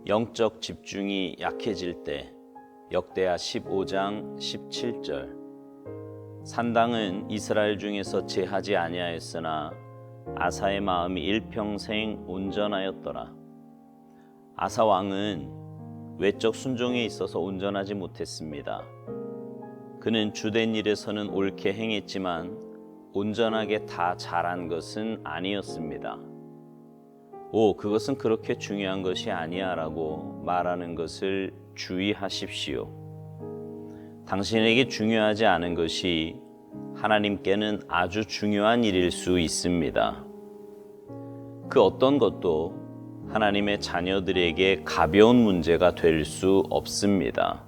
영적 집중이 약해질 때 역대하 15장 17절 산당은 이스라엘 중에서 제하지 아니하였으나 아사의 마음이 일평생 온전하였더라. 아사 왕은 외적 순종에 있어서 온전하지 못했습니다. 그는 주된 일에서는 옳게 행했지만 온전하게 다 잘한 것은 아니었습니다. 그것은 그렇게 중요한 것이 아니야 라고 말하는 것을 주의하십시오. 당신에게 중요하지 않은 것이 하나님께는 아주 중요한 일일 수 있습니다. 그 어떤 것도 하나님의 자녀들에게 가벼운 문제가 될 수 없습니다.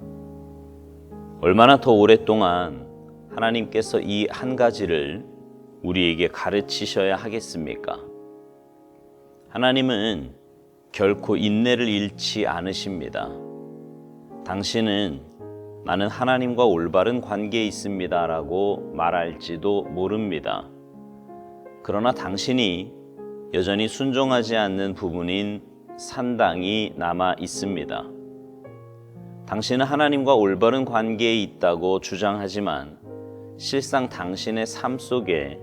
얼마나 더 오랫동안 하나님께서 이 한 가지를 우리에게 가르치셔야 하겠습니까? 하나님은 결코 인내를 잃지 않으십니다. 당신은 나는 하나님과 올바른 관계에 있습니다 라고 말할지도 모릅니다. 그러나 당신이 여전히 순종하지 않는 부분인 산당이 남아 있습니다. 당신은 하나님과 올바른 관계에 있다고 주장하지만 실상 당신의 삶 속에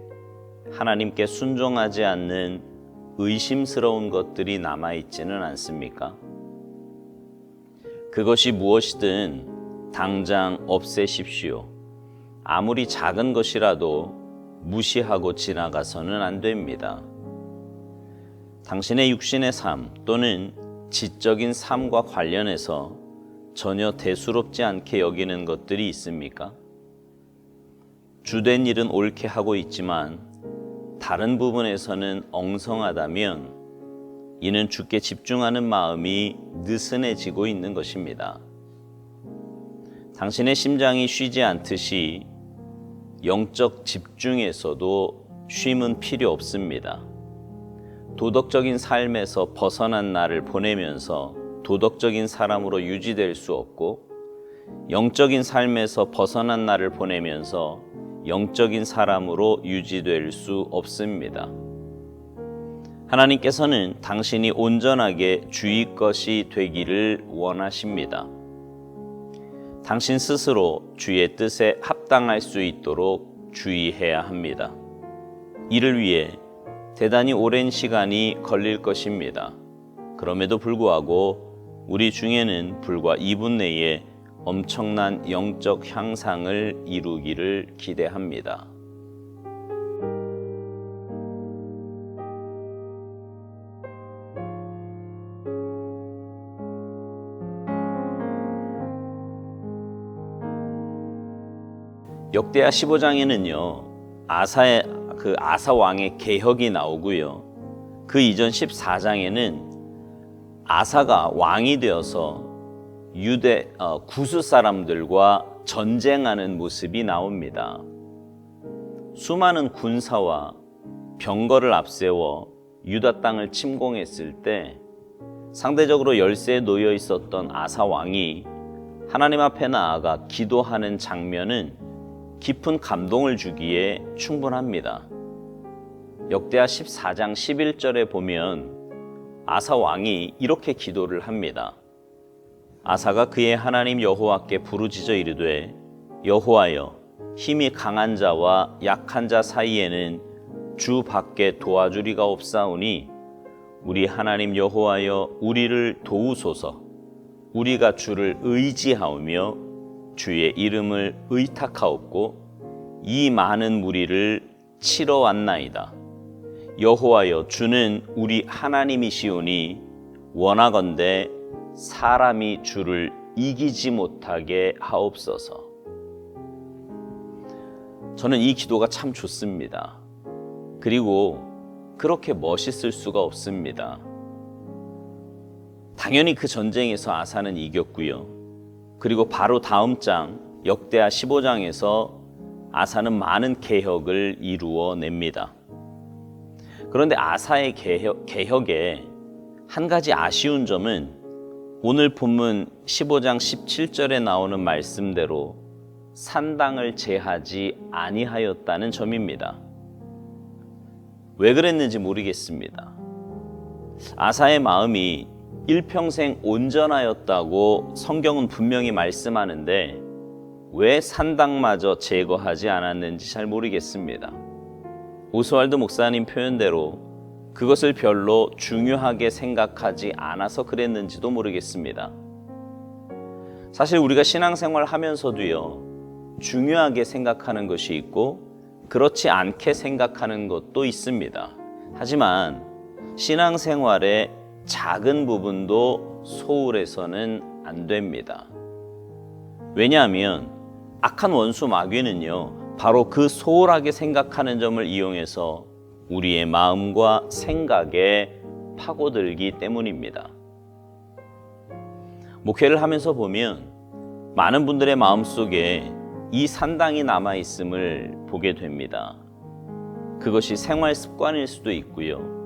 하나님께 순종하지 않는 의심스러운 것들이 남아있지는 않습니까? 그것이 무엇이든 당장 없애십시오. 아무리 작은 것이라도 무시하고 지나가서는 안 됩니다. 당신의 육신의 삶 또는 지적인 삶과 관련해서 전혀 대수롭지 않게 여기는 것들이 있습니까? 주된 일은 옳게 하고 있지만 다른 부분에서는 엉성하다면 이는 주께 집중하는 마음이 느슨해지고 있는 것입니다. 당신의 심장이 쉬지 않듯이 영적 집중에서도 쉼은 필요 없습니다. 도덕적인 삶에서 벗어난 나를 보내면서 도덕적인 사람으로 유지될 수 없고 영적인 삶에서 벗어난 나를 보내면서 영적인 사람으로 유지될 수 없습니다. 하나님께서는 당신이 온전하게 주의 것이 되기를 원하십니다. 당신 스스로 주의 뜻에 합당할 수 있도록 주의해야 합니다. 이를 위해 대단히 오랜 시간이 걸릴 것입니다. 그럼에도 불구하고 우리 중에는 불과 2분 내에 엄청난 영적 향상을 이루기를 기대합니다. 역대하 15장에는요 아사 왕의 개혁이 나오고요. 그 이전 14장에는 아사가 왕이 되어서 유대 구스 사람들과 전쟁하는 모습이 나옵니다. 수많은 군사와 병거를 앞세워 유다 땅을 침공했을 때 상대적으로 열세에 놓여 있었던 아사 왕이 하나님 앞에 나아가 기도하는 장면은 깊은 감동을 주기에 충분합니다. 역대하 14장 11절에 보면 아사 왕이 이렇게 기도를 합니다. 아사가 그의 하나님 여호와께 부르짖어 이르되 여호와여 힘이 강한 자와 약한 자 사이에는 주 밖에 도와주리가 없사오니 우리 하나님 여호와여 우리를 도우소서. 우리가 주를 의지하오며 주의 이름을 의탁하옵고 이 많은 무리를 치러 왔나이다. 여호와여 주는 우리 하나님이시오니 원하건대 사람이 주를 이기지 못하게 하옵소서. 저는 이 기도가 참 좋습니다. 그리고 그렇게 멋있을 수가 없습니다. 당연히 그 전쟁에서 아사는 이겼고요. 그리고 바로 다음 장 역대하 15장에서 아사는 많은 개혁을 이루어냅니다. 그런데 아사의 개혁에 한 가지 아쉬운 점은 오늘 본문 15장 17절에 나오는 말씀대로 산당을 제하지 아니하였다는 점입니다. 왜 그랬는지 모르겠습니다. 아사의 마음이 일평생 온전하였다고 성경은 분명히 말씀하는데 왜 산당마저 제거하지 않았는지 잘 모르겠습니다. 오스왈드 목사님 표현대로 그것을 별로 중요하게 생각하지 않아서 그랬는지도 모르겠습니다. 사실 우리가 신앙생활 하면서도요, 중요하게 생각하는 것이 있고 그렇지 않게 생각하는 것도 있습니다. 하지만 신앙생활의 작은 부분도 소홀해서는 안 됩니다. 왜냐하면 악한 원수 마귀는요, 바로 그 소홀하게 생각하는 점을 이용해서 우리의 마음과 생각에 파고들기 때문입니다. 목회를 하면서 보면 많은 분들의 마음속에 이 산당이 남아있음을 보게 됩니다. 그것이 생활 습관일 수도 있고요,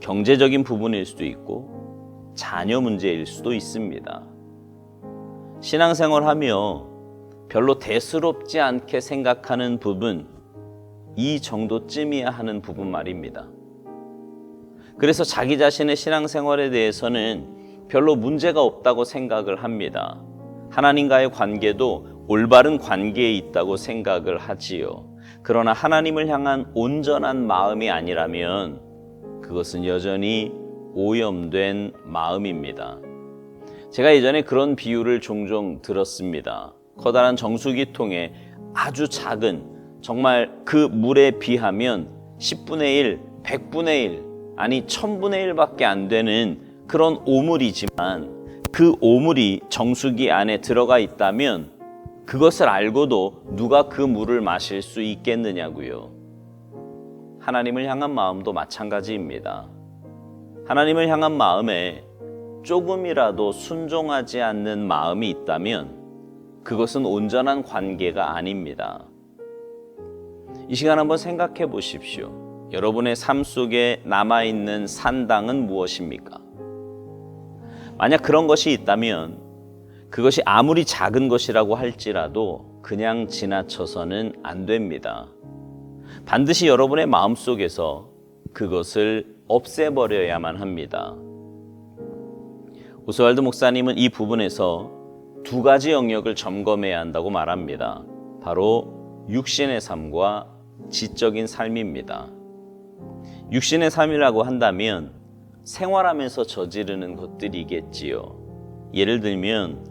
경제적인 부분일 수도 있고 자녀 문제일 수도 있습니다. 신앙생활하며 별로 대수롭지 않게 생각하는 부분, 이 정도쯤이야 하는 부분 말입니다. 그래서 자기 자신의 신앙생활에 대해서는 별로 문제가 없다고 생각을 합니다. 하나님과의 관계도 올바른 관계에 있다고 생각을 하지요. 그러나 하나님을 향한 온전한 마음이 아니라면 그것은 여전히 오염된 마음입니다. 제가 예전에 그런 비유를 종종 들었습니다. 커다란 정수기통에 아주 작은, 정말 그 물에 비하면 10분의 1, 100분의 1, 아니 1000분의 1밖에 안 되는 그런 오물이지만 그 오물이 정수기 안에 들어가 있다면 그것을 알고도 누가 그 물을 마실 수 있겠느냐고요. 하나님을 향한 마음도 마찬가지입니다. 하나님을 향한 마음에 조금이라도 순종하지 않는 마음이 있다면 그것은 온전한 관계가 아닙니다. 이 시간 한번 생각해 보십시오. 여러분의 삶 속에 남아있는 산당은 무엇입니까? 만약 그런 것이 있다면 그것이 아무리 작은 것이라고 할지라도 그냥 지나쳐서는 안 됩니다. 반드시 여러분의 마음속에서 그것을 없애버려야만 합니다. 오스왈드 목사님은 이 부분에서 두 가지 영역을 점검해야 한다고 말합니다. 바로 육신의 삶과 지적인 삶입니다. 육신의 삶이라고 한다면 생활하면서 저지르는 것들이겠지요. 예를 들면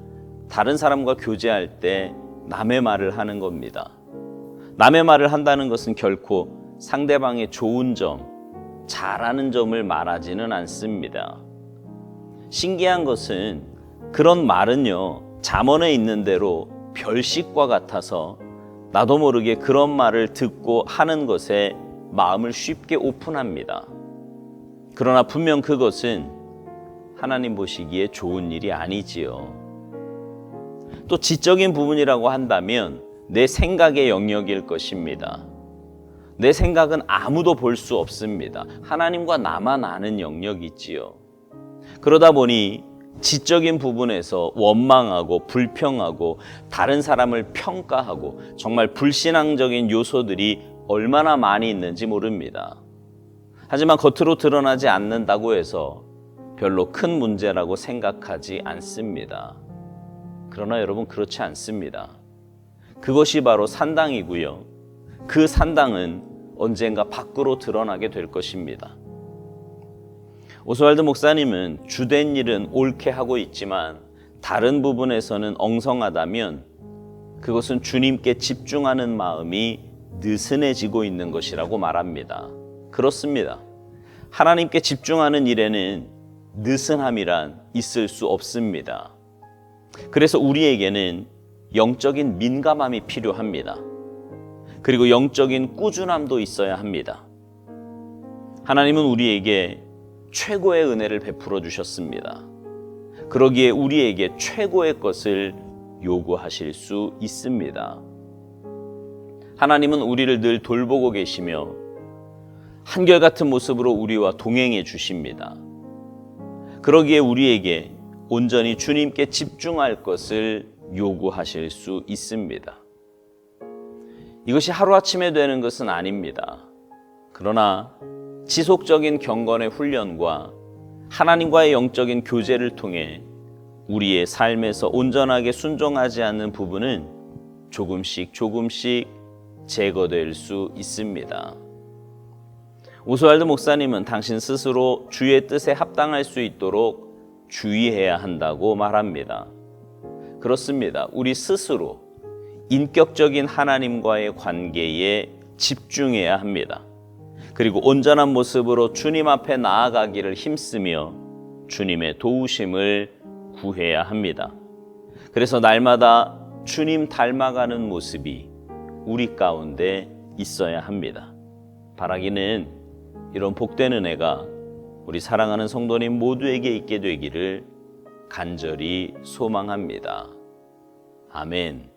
다른 사람과 교제할 때 남의 말을 하는 겁니다. 남의 말을 한다는 것은 결코 상대방의 좋은 점, 잘하는 점을 말하지는 않습니다. 신기한 것은 그런 말은요, 잠언에 있는 대로 별식과 같아서 나도 모르게 그런 말을 듣고 하는 것에 마음을 쉽게 오픈합니다. 그러나 분명 그것은 하나님 보시기에 좋은 일이 아니지요. 또 지적인 부분이라고 한다면 내 생각의 영역일 것입니다. 내 생각은 아무도 볼 수 없습니다. 하나님과 나만 아는 영역이지요. 그러다 보니 지적인 부분에서 원망하고 불평하고 다른 사람을 평가하고 정말 불신앙적인 요소들이 얼마나 많이 있는지 모릅니다. 하지만 겉으로 드러나지 않는다고 해서 별로 큰 문제라고 생각하지 않습니다. 그러나 여러분, 그렇지 않습니다. 그것이 바로 산당이고요. 그 산당은 언젠가 밖으로 드러나게 될 것입니다. 오스왈드 목사님은 주된 일은 옳게 하고 있지만 다른 부분에서는 엉성하다면 그것은 주님께 집중하는 마음이 느슨해지고 있는 것이라고 말합니다. 그렇습니다. 하나님께 집중하는 일에는 느슨함이란 있을 수 없습니다. 그래서 우리에게는 영적인 민감함이 필요합니다. 그리고 영적인 꾸준함도 있어야 합니다. 하나님은 우리에게 최고의 은혜를 베풀어 주셨습니다. 그러기에 우리에게 최고의 것을 요구하실 수 있습니다. 하나님은 우리를 늘 돌보고 계시며 한결같은 모습으로 우리와 동행해 주십니다. 그러기에 우리에게 온전히 주님께 집중할 것을 요구하실 수 있습니다. 이것이 하루아침에 되는 것은 아닙니다. 그러나 지속적인 경건의 훈련과 하나님과의 영적인 교제를 통해 우리의 삶에서 온전하게 순종하지 않는 부분은 조금씩 제거될 수 있습니다. 오스왈드 목사님은 당신 스스로 주의 뜻에 합당할 수 있도록 주의해야 한다고 말합니다. 그렇습니다. 우리 스스로 인격적인 하나님과의 관계에 집중해야 합니다. 그리고 온전한 모습으로 주님 앞에 나아가기를 힘쓰며 주님의 도우심을 구해야 합니다. 그래서 날마다 주님 닮아가는 모습이 우리 가운데 있어야 합니다. 바라기는 이런 복된 은혜가 우리 사랑하는 성도님 모두에게 있게 되기를 간절히 소망합니다. 아멘.